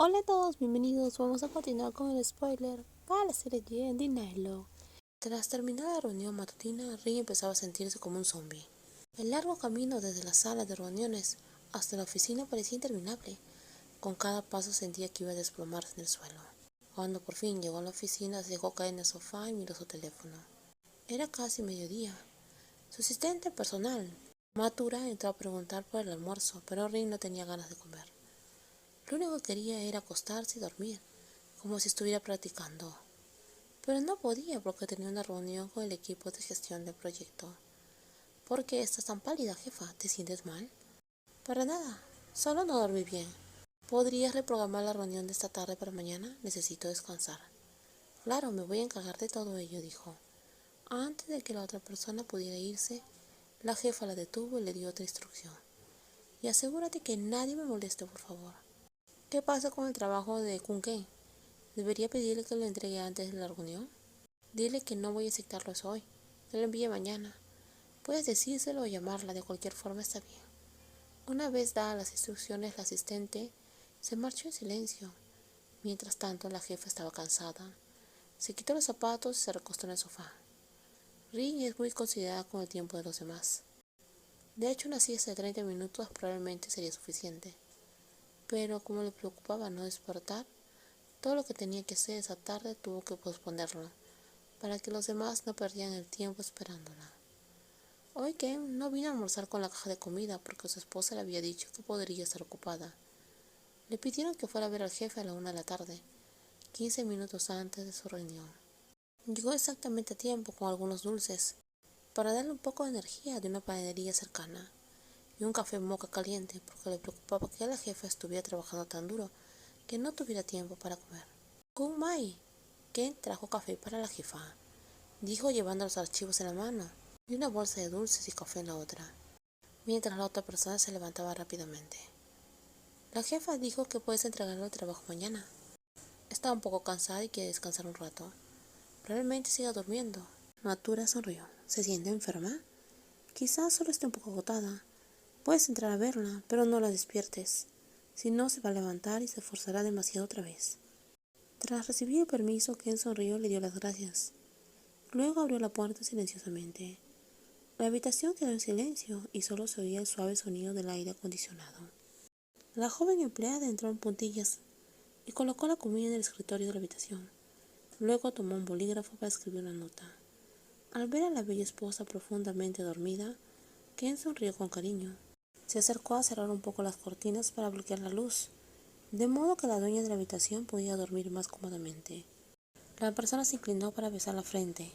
Hola a todos, bienvenidos. Vamos a continuar con el spoiler para la serie The Night Log. Tras terminar la reunión matutina, Ri empezaba a sentirse como un zombie. El largo camino desde la sala de reuniones hasta la oficina parecía interminable. Con cada paso sentía que iba a desplomarse en el suelo. Cuando por fin llegó a la oficina, se dejó caer en el sofá y miró su teléfono. Era casi mediodía. Su asistente personal, Matura, entró a preguntar por el almuerzo, pero Ri no tenía ganas de comer. Lo único que quería era acostarse y dormir, como si estuviera practicando. Pero no podía porque tenía una reunión con el equipo de gestión del proyecto. ¿Por qué estás tan pálida, jefa? ¿Te sientes mal? Para nada, solo no dormí bien. ¿Podrías reprogramar la reunión de esta tarde para mañana? Necesito descansar. Claro, me voy a encargar de todo ello, dijo. Antes de que la otra persona pudiera irse, la jefa la detuvo y le dio otra instrucción. Y asegúrate que nadie me moleste, por favor. ¿Qué pasa con el trabajo de Kunken? ¿Debería pedirle que lo entregue antes de la reunión? Dile que no voy a aceptarlo eso hoy, que lo envíe mañana. Puedes decírselo o llamarla, de cualquier forma está bien. Una vez dadas las instrucciones, la asistente se marchó en silencio. Mientras tanto, la jefa estaba cansada. Se quitó los zapatos y se recostó en el sofá. Rin es muy considerada con el tiempo de los demás. De hecho, una siesta de 30 minutos probablemente sería suficiente. Pero como le preocupaba no despertar, todo lo que tenía que hacer esa tarde tuvo que posponerlo, para que los demás no perdieran el tiempo esperándola. Hoy Ken no vino a almorzar con la caja de comida porque su esposa le había dicho que podría estar ocupada. Le pidieron que fuera a ver al jefe a la 1 de la tarde, 15 minutos antes de su reunión. Llegó exactamente a tiempo con algunos dulces, para darle un poco de energía de una panadería cercana, y un café moca caliente porque le preocupaba que la jefa estuviera trabajando tan duro que no tuviera tiempo para comer. Kun Mai, Ken trajo café para la jefa, dijo llevando los archivos en la mano y una bolsa de dulces y café en la otra, mientras la otra persona se levantaba rápidamente. La jefa dijo que puedes entregarle el trabajo mañana. Estaba un poco cansada y quiere descansar un rato. Probablemente siga durmiendo. Matura sonrió. ¿Se siente enferma? Quizás solo esté un poco agotada. Puedes entrar a verla, pero no la despiertes. Si no, se va a levantar y se esforzará demasiado otra vez. Tras recibir el permiso, Ken sonrió y le dio las gracias. Luego abrió la puerta silenciosamente. La habitación quedó en silencio y solo se oía el suave sonido del aire acondicionado. La joven empleada entró en puntillas y colocó la comida en el escritorio de la habitación. Luego tomó un bolígrafo para escribir una nota. Al ver a la bella esposa profundamente dormida, Ken sonrió con cariño. Se acercó a cerrar un poco las cortinas para bloquear la luz, de modo que la dueña de la habitación podía dormir más cómodamente. La persona se inclinó para besar la frente.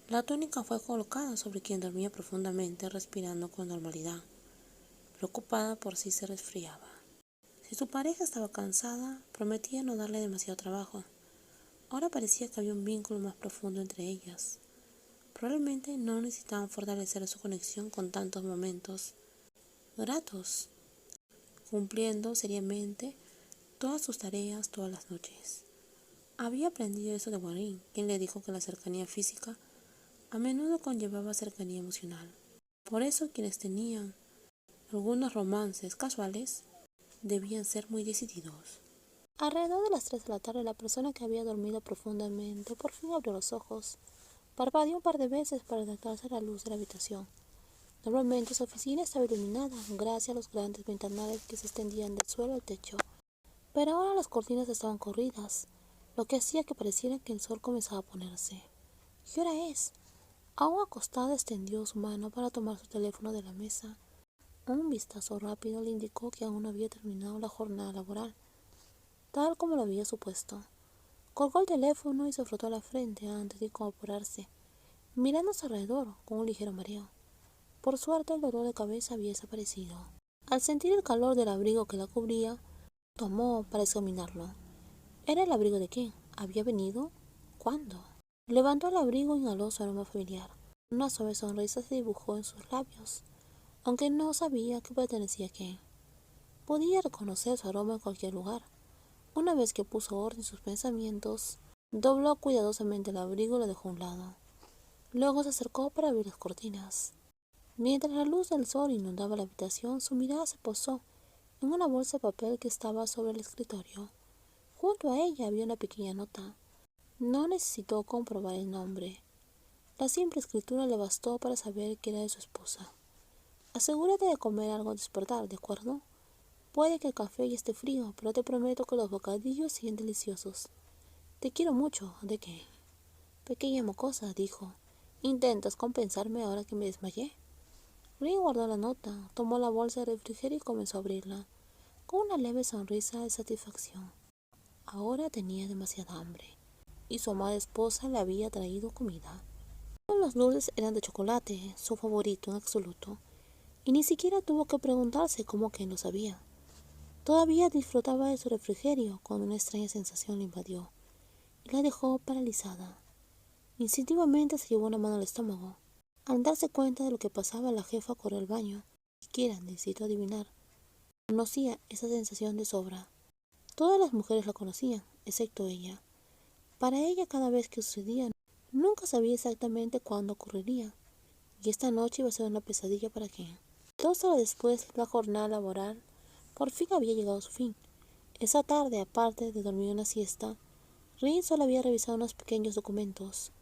La túnica fue colocada sobre quien dormía profundamente, respirando con normalidad, preocupada por si se resfriaba. Si su pareja estaba cansada, prometía no darle demasiado trabajo. Ahora parecía que había un vínculo más profundo entre ellas. Probablemente no necesitaban fortalecer su conexión con tantos momentos gratos, cumpliendo seriamente todas sus tareas todas las noches. Había aprendido eso de Warren, quien le dijo que la cercanía física a menudo conllevaba cercanía emocional. Por eso quienes tenían algunos romances casuales debían ser muy decididos. Alrededor de las 3 de la tarde, la persona que había dormido profundamente por fin abrió los ojos. Parpadeó un par de veces para adaptarse a la luz de la habitación. Normalmente su oficina estaba iluminada gracias a los grandes ventanales que se extendían del suelo al techo, pero ahora las cortinas estaban corridas, lo que hacía que pareciera que el sol comenzaba a ponerse. ¿Qué hora es? Aún acostada, extendió su mano para tomar su teléfono de la mesa. Un vistazo rápido le indicó que aún no había terminado la jornada laboral, tal como lo había supuesto. Colgó el teléfono y se frotó la frente antes de incorporarse, mirando a su alrededor con un ligero mareo. Por suerte, el dolor de cabeza había desaparecido. Al sentir el calor del abrigo que la cubría, tomó para examinarlo. ¿Era el abrigo de quién? ¿Había venido? ¿Cuándo? Levantó el abrigo e inhaló su aroma familiar. Una suave sonrisa se dibujó en sus labios, aunque no sabía que pertenecía a quién. Podía reconocer su aroma en cualquier lugar. Una vez que puso orden en sus pensamientos, dobló cuidadosamente el abrigo y lo dejó a un lado. Luego se acercó para abrir las cortinas. Mientras la luz del sol inundaba la habitación, su mirada se posó en una bolsa de papel que estaba sobre el escritorio. Junto a ella había una pequeña nota. No necesitó comprobar el nombre. La simple escritura le bastó para saber que era de su esposa. Asegúrate de comer algo al despertar, ¿de acuerdo? Puede que el café ya esté frío, pero te prometo que los bocadillos siguen deliciosos. Te quiero mucho. ¿De qué? Pequeña mocosa, dijo. ¿Intentas compensarme ahora que me desmayé? Rin guardó la nota, tomó la bolsa de refrigerio y comenzó a abrirla, con una leve sonrisa de satisfacción. Ahora tenía demasiada hambre, y su amada esposa le había traído comida. Todos los dulces eran de chocolate, su favorito en absoluto, y ni siquiera tuvo que preguntarse cómo que lo sabía. Todavía disfrutaba de su refrigerio cuando una extraña sensación le invadió y la dejó paralizada. Instintivamente se llevó una mano al estómago. Al darse cuenta de lo que pasaba, la jefa corrió al baño. Ni siquiera necesitó adivinar. Conocía esa sensación de sobra. Todas las mujeres la conocían, excepto ella. Para ella, cada vez que sucedía, nunca sabía exactamente cuándo ocurriría. Y esta noche iba a ser una pesadilla para quien. 2 horas después, la jornada laboral por fin había llegado a su fin. Esa tarde, aparte de dormir una siesta, Rin solo había revisado unos pequeños documentos.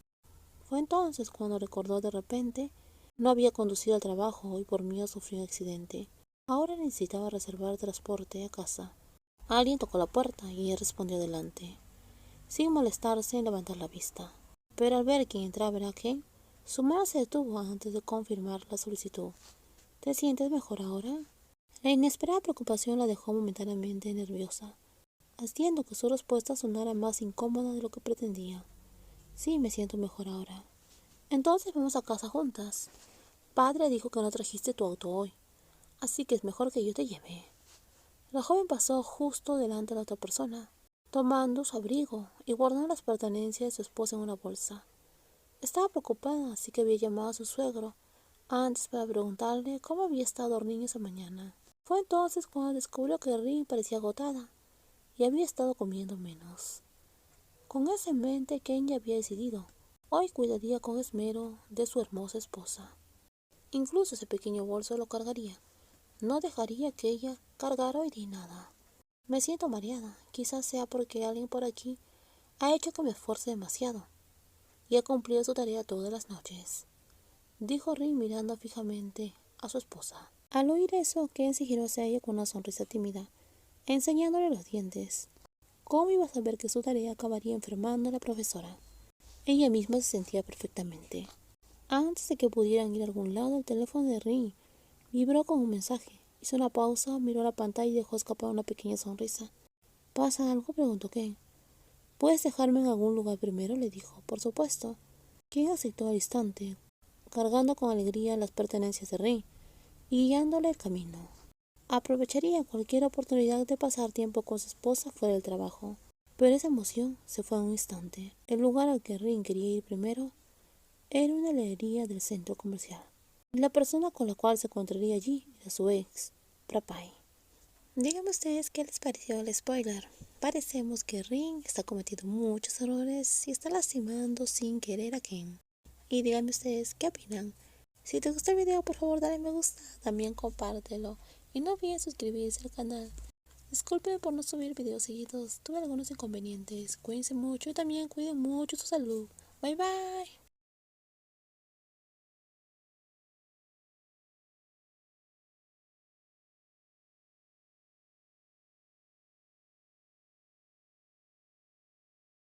Fue entonces cuando recordó de repente no había conducido al trabajo y por miedo sufrió un accidente. Ahora necesitaba reservar transporte a casa. Alguien tocó la puerta y ella respondió adelante, sin molestarse en levantar la vista. Pero al ver quién entraba era Ken, su mano se detuvo antes de confirmar la solicitud. ¿Te sientes mejor ahora? La inesperada preocupación la dejó momentáneamente nerviosa, haciendo que su respuesta sonara más incómoda de lo que pretendía. Sí, me siento mejor ahora. Entonces vamos a casa juntas. Padre dijo que no trajiste tu auto hoy, así que es mejor que yo te lleve. La joven pasó justo delante de la otra persona, tomando su abrigo y guardando las pertenencias de su esposa en una bolsa. Estaba preocupada, así que había llamado a su suegro antes para preguntarle cómo había estado Rin esa mañana. Fue entonces cuando descubrió que Rin parecía agotada y había estado comiendo menos. Con eso en mente, Ken ya había decidido. Hoy cuidaría con esmero de su hermosa esposa. Incluso ese pequeño bolso lo cargaría. No dejaría que ella cargara hoy día nada. Me siento mareada. Quizás sea porque alguien por aquí ha hecho que me esfuerce demasiado y ha cumplido su tarea todas las noches, dijo Rin mirando fijamente a su esposa. Al oír eso, Ken se giró hacia ella con una sonrisa tímida, enseñándole los dientes. ¿Cómo iba a saber que su tarea acabaría enfermando a la profesora? Ella misma se sentía perfectamente. Antes de que pudieran ir a algún lado, el teléfono de Rin vibró con un mensaje. Hizo una pausa, miró la pantalla y dejó escapar una pequeña sonrisa. ¿Pasa algo?, preguntó Ken. ¿Puedes dejarme en algún lugar primero?, le dijo. Por supuesto. Ken aceptó al instante, cargando con alegría las pertenencias de Rin y guiándole el camino. Aprovecharía cualquier oportunidad de pasar tiempo con su esposa fuera del trabajo. Pero esa emoción se fue en un instante. El lugar al que Rin quería ir primero era una heladería del centro comercial. Y la persona con la cual se encontraría allí era su ex, Prapai. Díganme ustedes qué les pareció el spoiler. Parecemos que Rin está cometiendo muchos errores y está lastimando sin querer a Ken. Y díganme ustedes qué opinan. Si te gustó el video, por favor dale me gusta, también compártelo y no olviden suscribirse al canal. Disculpen por no subir videos seguidos, tuve algunos inconvenientes. Cuídense mucho y también cuiden mucho su salud. Bye bye.